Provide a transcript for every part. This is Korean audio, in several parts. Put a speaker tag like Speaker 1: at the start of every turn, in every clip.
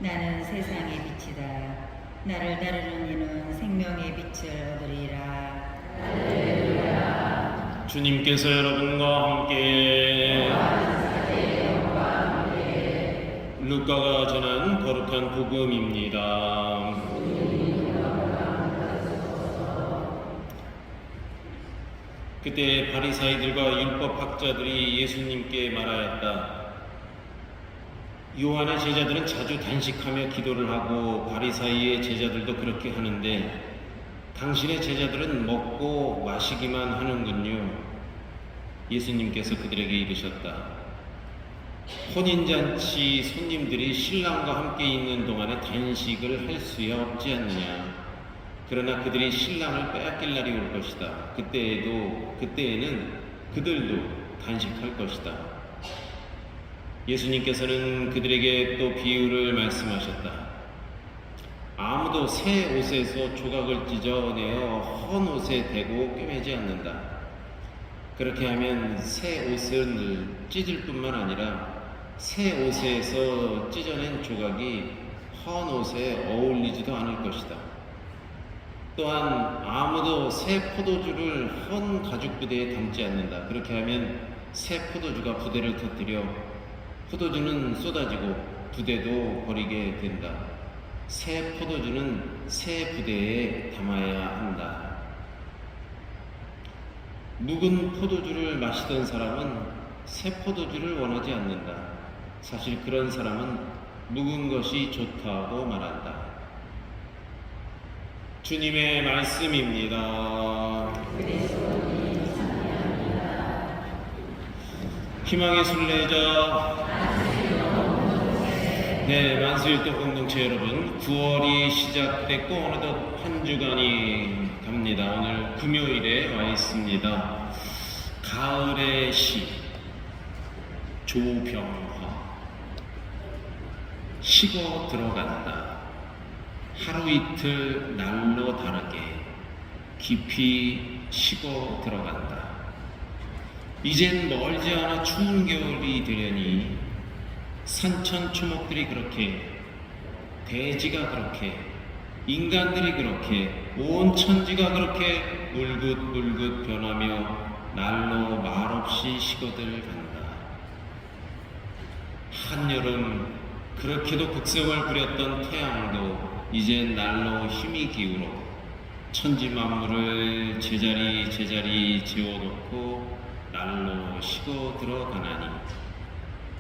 Speaker 1: 나는 세상의 빛이다. 나를 따르는 이는 생명의 빛을 얻으리라.
Speaker 2: 주님께서 여러분과 함께 루카가 전한 거룩한 복음입니다. 그때 바리사이들과 율법학자들이 예수님께 말하였다. 요한의 제자들은 자주 단식하며 기도를 하고 바리사이의 제자들도 그렇게 하는데 당신의 제자들은 먹고 마시기만 하는군요. 예수님께서 그들에게 이르셨다. 혼인잔치 손님들이 신랑과 함께 있는 동안에 단식을 할 수야 없지 않느냐. 그러나 그들이 신랑을 빼앗길 날이 올 것이다. 그때에는 그들도 단식할 것이다. 예수님께서는 그들에게 또 비유를 말씀하셨다. 아무도 새 옷에서 조각을 찢어내어 헌 옷에 대고 꿰매지 않는다. 그렇게 하면 새 옷을 찢을 뿐만 아니라 새 옷에서 찢어낸 조각이 헌 옷에 어울리지도 않을 것이다. 또한 아무도 새 포도주를 헌 가죽 부대에 담지 않는다. 그렇게 하면 새 포도주가 부대를 터뜨려 포도주는 쏟아지고 부대도 버리게 된다. 새 포도주는 새 부대에 담아야 한다. 묵은 포도주를 마시던 사람은 새 포도주를 원하지 않는다. 사실 그런 사람은 묵은 것이 좋다고 말한다. 주님의 말씀입니다. 희망의 순례자, 만수일동 공동체 여러분, 9월이 시작됐고 어느덧 한 주간이 갑니다. 오늘 금요일에 와 있습니다. 가을의 시, 조병화. 식어 들어간다. 하루 이틀 날로 다르게 깊이 식어 들어간다. 이젠 멀지 않아 추운 겨울이 되려니 산천 초목들이 그렇게, 대지가 그렇게, 인간들이 그렇게, 온 천지가 그렇게 물긋물긋 변하며 날로 말없이 식어들 간다. 한여름 그렇게도 극성을 부렸던 태양도 이젠 날로 힘이 기울어 천지 만물을 제자리 재워놓고 날로 식어 들어가나니,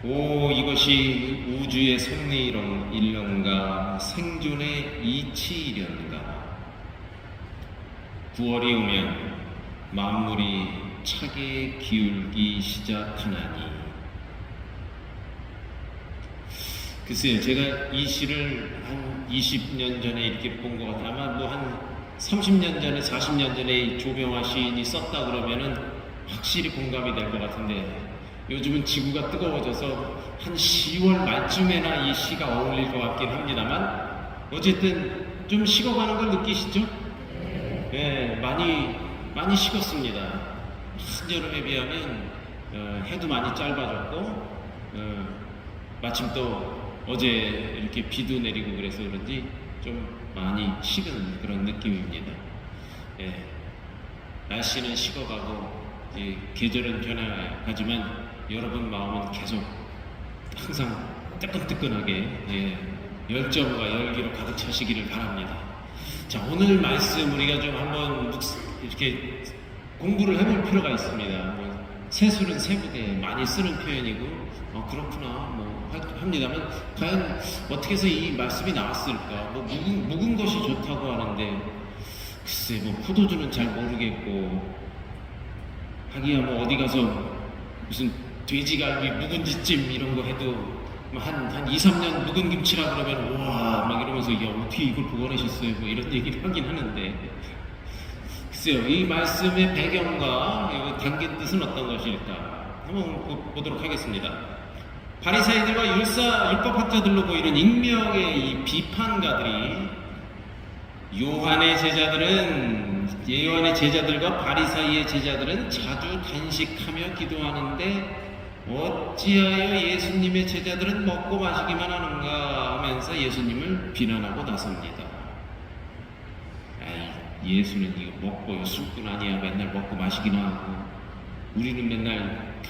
Speaker 2: 오, 이것이 우주의 섭리일런가, 생존의 이치이련가. 9월이 오면 만물이 차게 기울기 시작하나니. 글쎄요, 제가 이 시를 한 20년 전에 이렇게 본 것 같아요. 아마 뭐 한 30년 전에, 40년 전에 조병화 시인이 썼다 그러면은 확실히 공감이 될 것 같은데, 요즘은 지구가 뜨거워져서 한 10월 말쯤에나 이 시가 어울릴 것 같긴 합니다만, 어쨌든 좀 식어가는 걸 느끼시죠? 네, 많이 식었습니다. 한여름에 비하면 해도 많이 짧아졌고, 마침 또 어제 이렇게 비도 내리고 그래서 그런지 좀 많이 식은 그런 느낌입니다. 예, 날씨는 식어가고 계절은 변해가지만 여러분 마음은 계속 항상 뜨끈뜨끈하게 열정과 열기로 가득 차시기를 바랍니다. 자, 오늘 말씀 우리가 좀 한번 이렇게 공부를 해볼 필요가 있습니다. 뭐 세술은 세부대 많이 쓰는 표현이고, 그렇구나 합니다만, 과연 어떻게 해서 이 말씀이 나왔을까? 뭐 묵은 것이 좋다고 하는데, 글쎄 뭐 포도주는 잘 모르겠고, 하기야 뭐 어디 가서 무슨 돼지갈비 묵은지찜 이런 거 해도 한 2, 3년 묵은 김치라 그러면 와 막 이러면서, 야, 어떻게 이걸 보관하셨어요? 뭐 이런 얘기를 하긴 하는데, 글쎄요, 이 말씀의 배경과 담긴 뜻은 어떤 것일까? 한번 보도록 하겠습니다. 바리새인들과 율법학자들로 보이는 익명의 이 비판가들이 요한의 제자들과 바리사이의 제자들은 자주 단식하며 기도하는데 어찌하여 예수님의 제자들은 먹고 마시기만 하는가 하면서 예수님을 비난하고 나섭니다. 아이, 예수는 이거 먹고 술꾼 아니야. 맨날 먹고 마시기나 하고, 우리는 맨날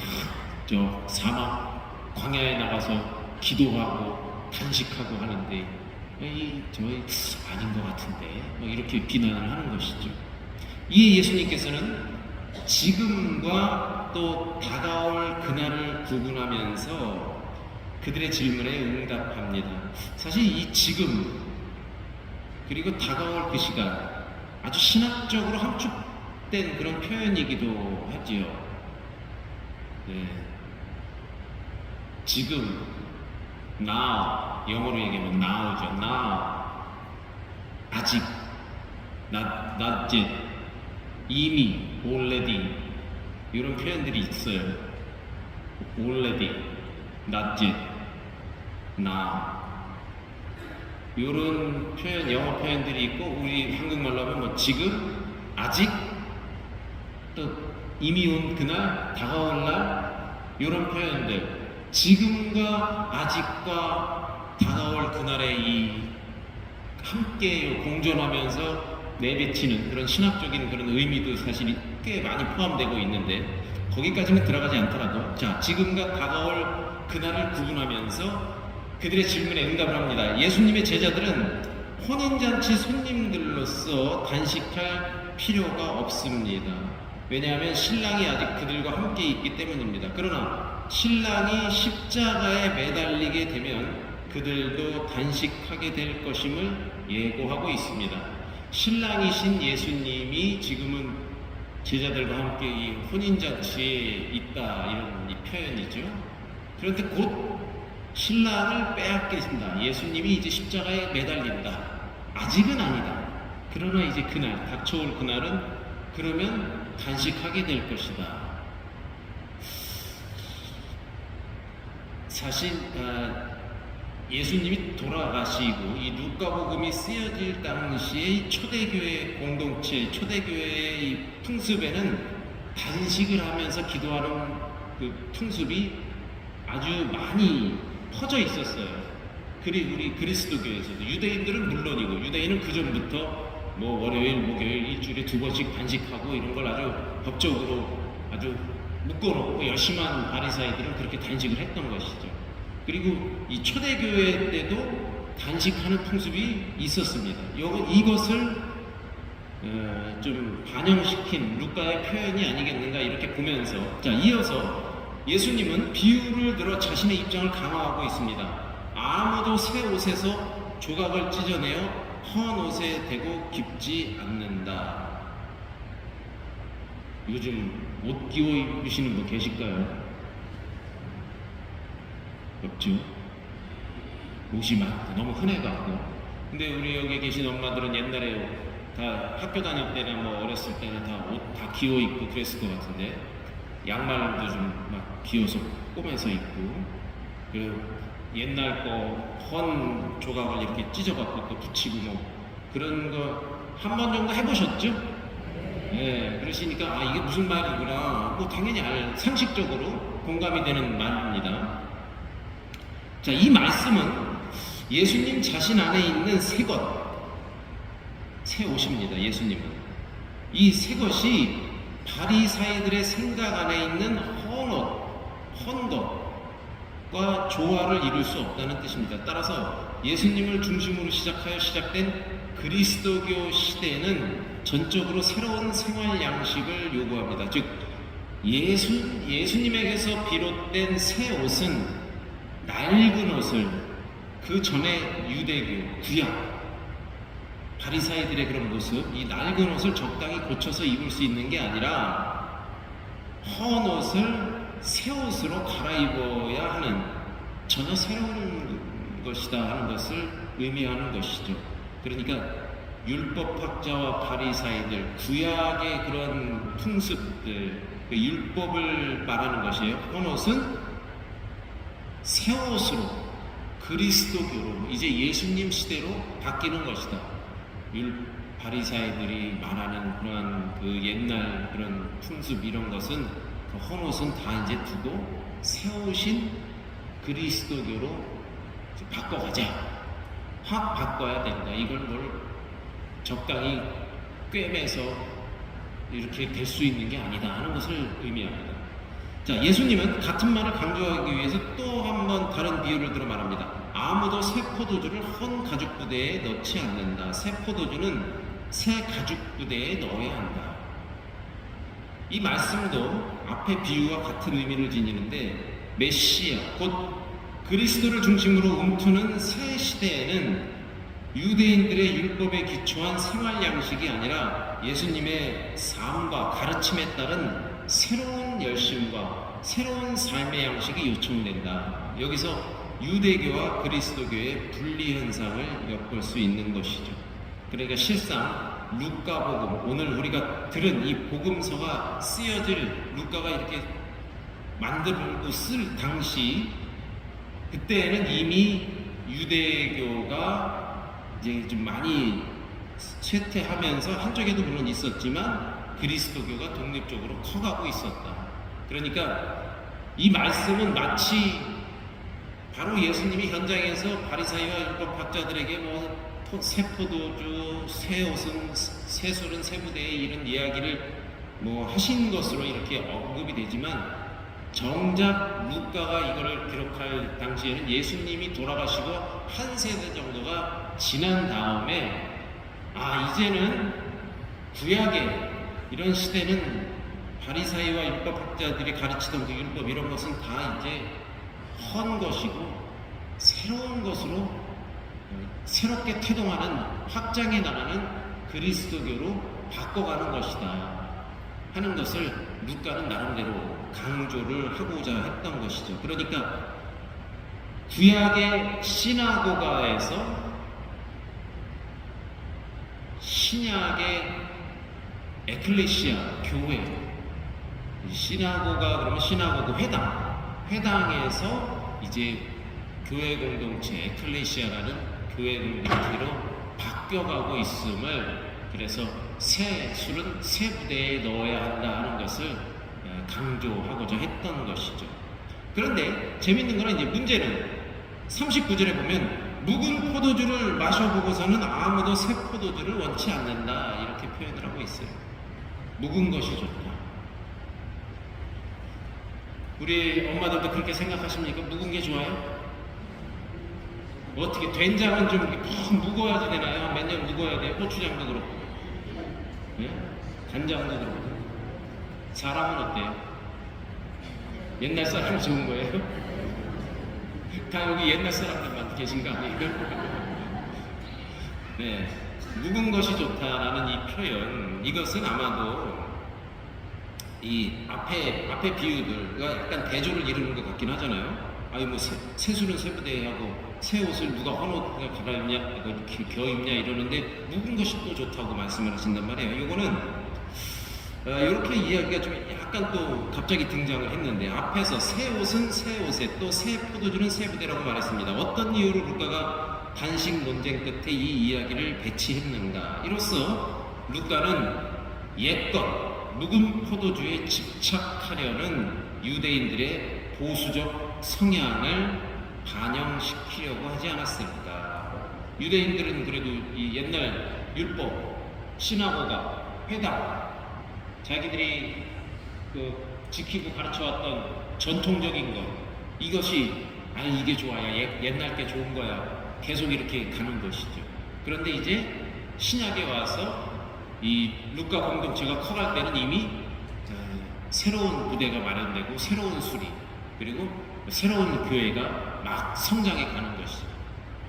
Speaker 2: 저 사막 광야에 나가서 기도하고 단식하고 하는데 저희 아닌 것 같은데, 뭐 이렇게 비난을 하는 것이죠. 이에 예수님께서는 지금과 또 다가올 그날을 구분하면서 그들의 질문에 응답합니다. 사실 이 지금 그리고 다가올 그 시간, 아주 신학적으로 함축된 그런 표현이기도 하지요. 네. 지금, now, 영어로 얘기하면 now죠. now, 아직, not yet, 이미, already, 이런 표현들이 있어요. already, not yet, now. 이런 표현, 영어 표현들이 있고, 우리 한국말로 하면 뭐 지금, 아직, 또 이미 온 그날, 다가올 날, 이런 표현들. 지금과 아직과 다가올 그날의 이 함께 공존하면서 내비치는 그런 신학적인 그런 의미도 사실 꽤 많이 포함되고 있는데, 거기까지는 들어가지 않더라도, 자, 지금과 다가올 그날을 구분하면서 그들의 질문에 응답을 합니다. 예수님의 제자들은 혼인잔치 손님들로서 단식할 필요가 없습니다. 왜냐하면 신랑이 아직 그들과 함께 있기 때문입니다. 그러나 신랑이 십자가에 매달리게 되면 그들도 단식하게 될 것임을 예고하고 있습니다. 신랑이신 예수님이 지금은 제자들과 함께 이 혼인잔치에 있다, 이런 이 표현이죠. 그런데 곧 신랑을 빼앗겠습니다. 예수님이 이제 십자가에 매달린다. 아직은 아니다. 그러나 이제 그날, 닥쳐올 그날은 그러면 단식하게 될 것이다. 사실 예수님이 돌아가시고 이 누가복음이 쓰여질 당시의 초대교회 공동체, 초대교회의 이 풍습에는 단식을 하면서 기도하는 그 풍습이 아주 많이 퍼져 있었어요. 그리고 우리 그리스도교에서도 유대인들은 물론이고, 유대인은 그 전부터 뭐 월요일, 목요일 일주일에 2번씩 단식하고 이런 걸 아주 법적으로 아주 묶어놓고 열심한 바리사이들은 그렇게 단식을 했던 것이죠. 그리고 이 초대교회 때도 단식하는 풍습이 있었습니다. 이것을 좀 반영시킨 루카의 표현이 아니겠는가 이렇게 보면서, 자, 이어서 예수님은 비유를 들어 자신의 입장을 강화하고 있습니다. 아무도 새 옷에서 조각을 찢어내어 헌 옷에 대고 깁지 않는다. 요즘 옷 끼워 입으시는 분 계실까요? 없죠. 옷이 막 너무 흔해갖고. 근데 우리 여기 계신 엄마들은 옛날에 다 학교 다닐 때나 뭐 어렸을 때나 다 옷 다 끼워 입고 그랬을 것 같은데, 양말도 좀 막 귀여서 꼬매서 입고, 그리고 옛날 거 헌 조각을 이렇게 찢어갖고 또 붙이고 뭐 그런 거 한 번 정도 해보셨죠? 예, 그러시니까 이게 무슨 말이구나, 뭐 당연히 상식적으로 공감이 되는 말입니다. 자, 이 말씀은 예수님 자신 안에 있는 새 옷입니다. 예수님은 이 새 것이 바리사이들의 생각 안에 있는 헌 것과 조화를 이룰 수 없다는 뜻입니다. 따라서 예수님을 중심으로 시작된 그리스도교 시대는 전적으로 새로운 생활 양식을 요구합니다. 즉 예수님에게서 비롯된 새 옷은 낡은 옷을, 그 전에 유대교 구약 바리사이들의 그런 모습, 이 낡은 옷을 적당히 고쳐서 입을 수 있는 게 아니라 헌 옷을 새 옷으로 갈아입어야 하는, 전혀 새로운 것이다 하는 것을 의미하는 것이죠. 그러니까 율법학자와 바리사이들, 구약의 그런 풍습들, 그 율법을 말하는 것이에요. 헌 옷은 새 옷으로, 그리스도교로, 이제 예수님 시대로 바뀌는 것이다. 바리사이들이 말하는 그러한 그 옛날 그런 풍습, 이런 것은, 그 헌옷은 다 이제 두고 세우신 그리스도교로 바꿔가자. 확 바꿔야 된다. 이걸 뭘 적당히 꿰매서 이렇게 될 수 있는 게 아니다 하는 것을 의미합니다. 자, 예수님은 같은 말을 강조하기 위해서 또 한 번 다른 비유를 들어 말합니다. 아무도 새 포도주를 헌 가죽 부대에 넣지 않는다. 새 포도주는 새 가죽 부대에 넣어야 한다. 이 말씀도 앞의 비유와 같은 의미를 지니는데, 메시아 곧 그리스도를 중심으로 움트는 새 시대에는 유대인들의 율법에 기초한 생활 양식이 아니라 예수님의 삶과 가르침에 따른 새로운 열심과 새로운 삶의 양식이 요청된다. 여기서 유대교와 그리스도교의 분리 현상을 엿볼 수 있는 것이죠. 그러니까 실상 루카복음, 오늘 우리가 들은 이 복음서가 쓰여질, 루카가 이렇게 만들고 쓸 당시, 그때는 이미 유대교가 이제 좀 많이 쇠퇴하면서 한쪽에도 물론 있었지만 그리스도교가 독립적으로 커가고 있었다. 그러니까 이 말씀은 마치 바로 예수님이 현장에서 바리사이와 율법학자들에게 새 포도주, 새 옷은, 새 술은 새 부대에 이런 이야기를 하신 것으로 이렇게 언급이 되지만, 정작 루카가 이거를 기록할 당시에는 예수님이 돌아가시고 한 세대 정도가 지난 다음에, 이제는 구약의 이런 시대는 바리사이와 율법학자들이 가르치던 그 율법 이런 것은 다 이제 헌 것이고 새로운 것으로 새롭게 태동하는, 확장해 나가는 그리스도교로 바꿔가는 것이다 하는 것을 루카는 나름대로 강조를 하고자 했던 것이죠. 그러니까 구약의 시나고가에서 신약의 에클레시아, 교회, 시나고가 그러면 시나고그 회당에서 이제 교회 공동체, 에클레시아라는 교회 공동체로 바뀌어가고 있음을, 그래서 새 술은 새 부대에 넣어야 한다 하는 것을 강조하고자 했던 것이죠. 그런데 재밌는 거는, 이제 문제는 39절에 보면 묵은 포도주를 마셔보고서는 아무도 새 포도주를 원치 않는다 이렇게 표현을 하고 있어요. 묵은 것이 좋다. 우리 엄마들도 그렇게 생각하십니까? 묵은 게 좋아요? 어떻게 된장은 좀 묵어야지 되나요? 몇 년 묵어야 돼요? 고추장도 그렇고, 네? 간장도 그렇고. 사람은 어때요? 옛날 사람이 좋은 거예요? 다 여기 옛날 사람들만 계신 거 아니에요? 네, 묵은 것이 좋다라는 이 표현, 이것은 아마도 이 앞에 비유들과 약간 대조를 이루는 것 같긴 하잖아요. 새 술은 새 부대에 하고 새 옷을 누가 헌옷 갈아입냐, 겨 입냐 이러는데 묵은 것이 또 좋다고 말씀을 하신단 말이에요. 이거는 이렇게 이야기가 좀 약간 또 갑자기 등장을 했는데, 앞에서 새 옷은 새 옷에, 또 새 포도주는 새 부대라고 말했습니다. 어떤 이유로 루카가 단식 논쟁 끝에 이 이야기를 배치했는가? 이로써 루카는 옛것 묵은 포도주에 집착하려는 유대인들의 보수적 성향을 반영시키려고 하지 않았을까? 유대인들은 그래도 이 옛날 율법, 시나고가, 회당, 자기들이 지키고 가르쳐왔던 전통적인 것, 이것이 이게 좋아요, 옛날 게 좋은 거야, 계속 이렇게 가는 것이죠. 그런데 이제 신약에 와서 이 루카 공동체가 커갈 때는 이미 새로운 부대가 마련되고 새로운 수리, 그리고 새로운 교회가 막 성장해 가는 것이죠.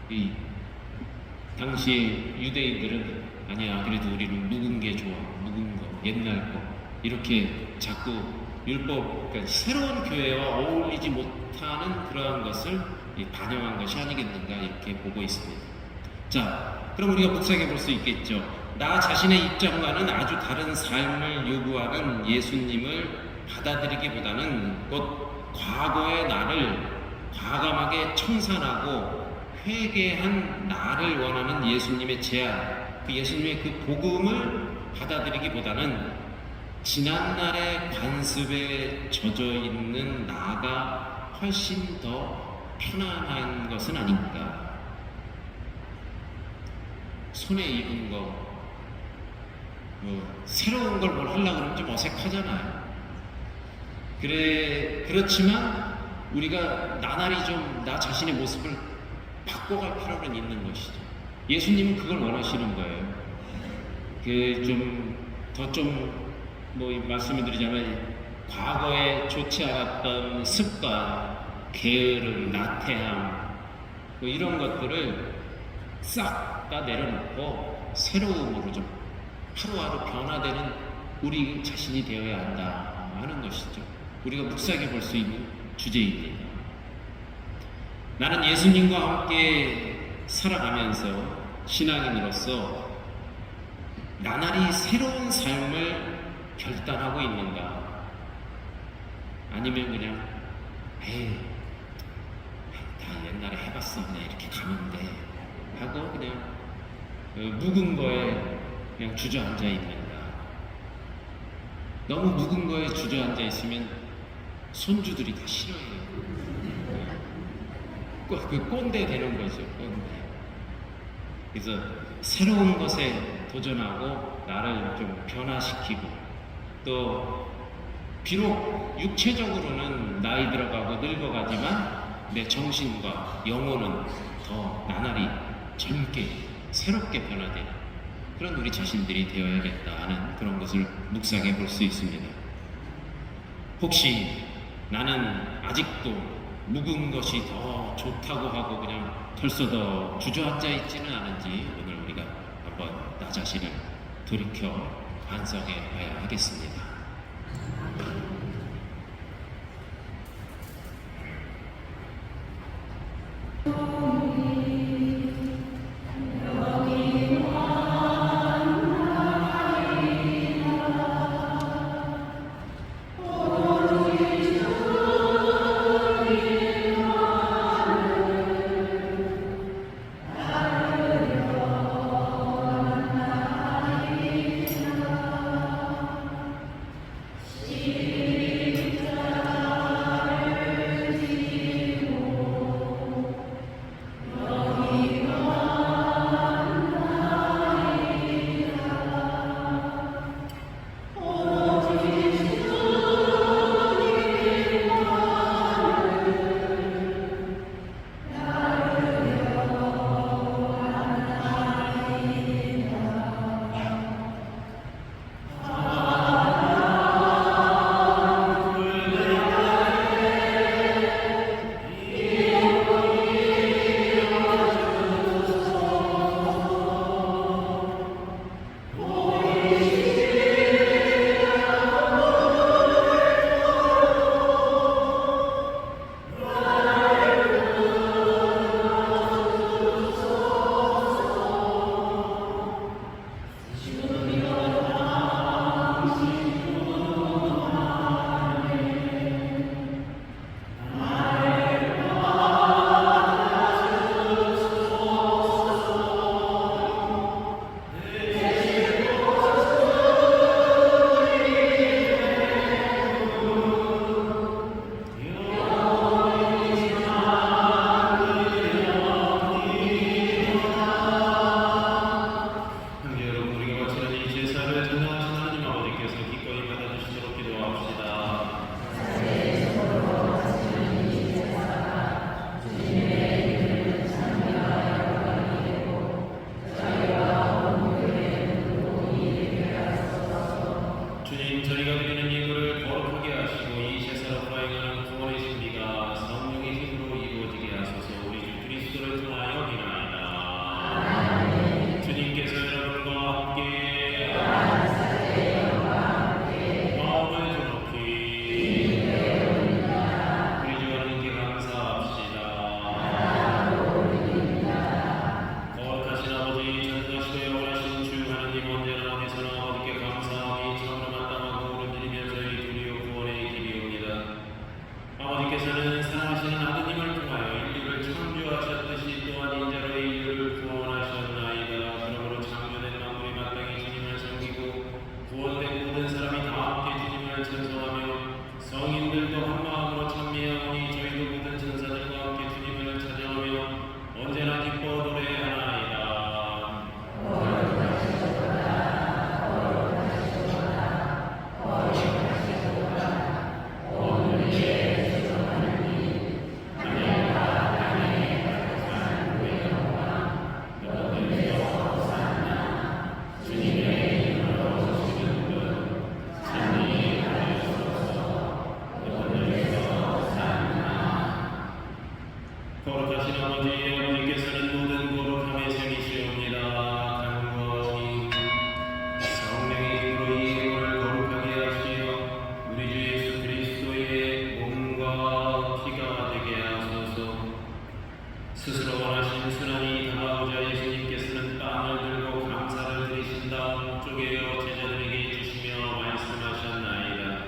Speaker 2: 이 당시에 유대인들은 아니야, 그래도 우리는 묵은 게 좋아, 묵은 거, 옛날 거, 이렇게 자꾸 율법, 그러니까 새로운 교회와 어울리지 못하는 그러한 것을 반영한 것이 아니겠는가 이렇게 보고 있습니다. 자, 그럼 우리가 묵상해 볼 수 있겠죠. 나 자신의 입장과는 아주 다른 삶을 요구하는 예수님을 받아들이기보다는 곧 과거의 나를 과감하게 청산하고 회개한 나를 원하는 예수님의 제안, 그 예수님의 그 복음을 받아들이기보다는 지난날의 관습에 젖어 있는 나가 훨씬 더 편안한 것은 아닌가. 손에 입은 거, 뭐 새로운 걸 뭘 하려고 그러면 좀 어색하잖아요. 그렇지만 우리가 나날이 좀 나 자신의 모습을 바꿔갈 필요는 있는 것이죠. 예수님은 그걸 원하시는 거예요. 뭐 말씀을 드리자면 과거에 좋지 않았던 습관, 게으름, 나태함 뭐 이런 것들을 싹 다 내려놓고 새로움으로 좀 하루하루 변화되는 우리 자신이 되어야 한다 하는 것이죠. 우리가 묵상해 볼 수 있는 주제입니다. 나는 예수님과 함께 살아가면서 신앙인으로서 나날이 새로운 삶을 결단하고 있는가? 아니면 그냥 다 옛날에 해봤어 그냥 이렇게 가면 돼 하고 그냥 묵은 거에 그냥 주저앉아 있는가? 너무 묵은 거에 주저앉아 있으면 손주들이 다 싫어해요. 그 꼰대 되는 거죠. 꼰대. 그래서 새로운 것에 도전하고 나를 좀 변화시키고 또 비록 육체적으로는 나이 들어가고 늙어가지만 내 정신과 영혼은 더 나날이 젊게 새롭게 변화되는 그런 우리 자신들이 되어야겠다 하는 그런 것을 묵상해 볼 수 있습니다. 혹시 나는 아직도 묵은 것이 더 좋다고 하고 그냥 털썩 주저앉아 있지는 않은지 오늘 우리가 한번 나 자신을 돌이켜 반성해 봐야 하겠습니다. 스스로 원하신 순환이 다가오자 예수님께서는 빵을 들고 감사를 드리신 다음 쪼개어 제자들에게 주시며 말씀하셨나이다.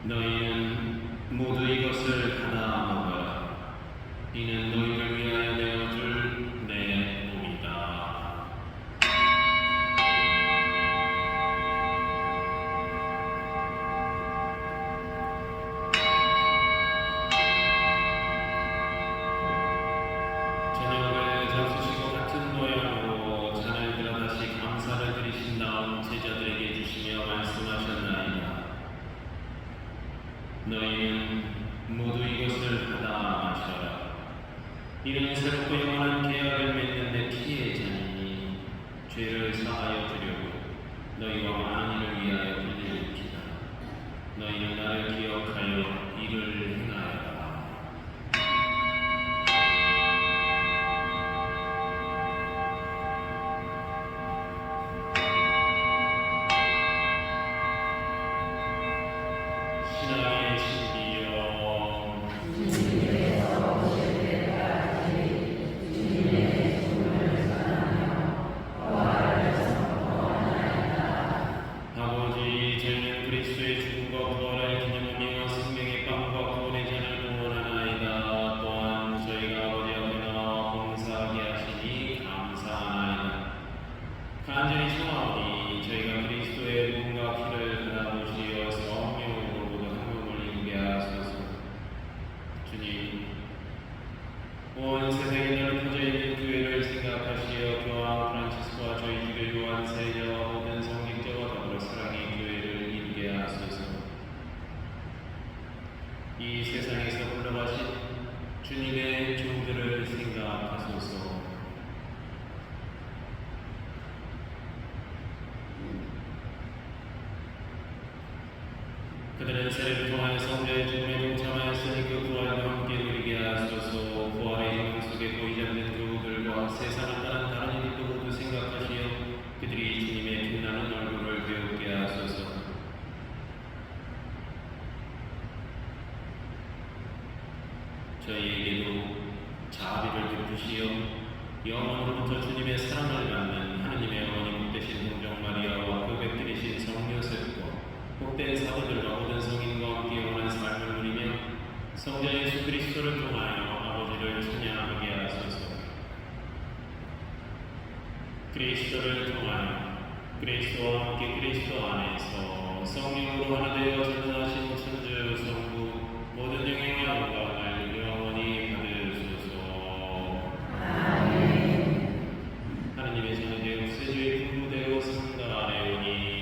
Speaker 2: 너희는 모두 이것을 받아 먹어라. 이는 너희를 위하여 내어줄 내 몸이다. 저녁을 잡수시고 같은 모양으로 잔을 들어 다시 감사를 드리신 다음 제자들에게 주시며 말씀하셨나이다. 너희는 모두 이것을 받아 마셔라. 이는 새롭고 영원한 계약을 맺는 내 피의 잔이니 죄를 사하여 주려고 너희와 많은 이를 위하여 흘릴 피다. 너희는 나를 기억하여 이를 행하여라. 신앙의 신비여 아버지, 저희는 그리스도의 죽음과 부활을 기념하며 생명의 빵과 구원의 잔을 공헌하나이다. 또한 저희가 아버지 앞에 나와 봉사하게 하시니 감사하나이다. 간절히 청하오니 저희가 그리스도의 몸과 피를 받아보시어 성령으로 모두 한 몸을 이루게 하소서. 주님, 온 세상에 널리 퍼져 있는 교회를 생각하시어 교황 프란치스코와 저희 주교 요한 세자와 모든 성직자와 더불어 사랑의 교회를 이루게 하소서. 이 세상에서 불러가신 주님의 종들을 생각하소서. 그들은 세례를 통하여 성자의 죽음에 동참하였으니 그 부활과 함께 누리게 하소서. 부활의 영광 속에 보이지 않는 그들과 세상을 떠난 다른 이들도 모두 생각하시어 그들이 주님의 빛나는 얼굴을 배우게 하소서. 저희에게도 자비를 베푸시어 영원으로부터 주님의 사랑을 받는 하느님의 어머니 복되신 동정 마리아와 그 백들이신 성 요셉과 복된 사도들과 모든 성인과 함께 영원한 삶을 누리며 성자 예수 그리스도를 통하여 아버지를 찬양하게 하소서. 그리스도를 통하여 그리스도와 함께 그리스도 안에서 성령으로 하나 되어 전능하신 천주 성부 모든 영예와 영광을 영원히 받으소서. 하느님의 전에 세주의 군부되어 승가하오니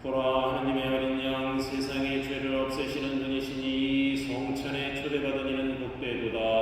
Speaker 2: 보라 하느님의 어린 양 세상의 죄를 없애시는 분이시니 성찬에 초대받은 이는 복되도다.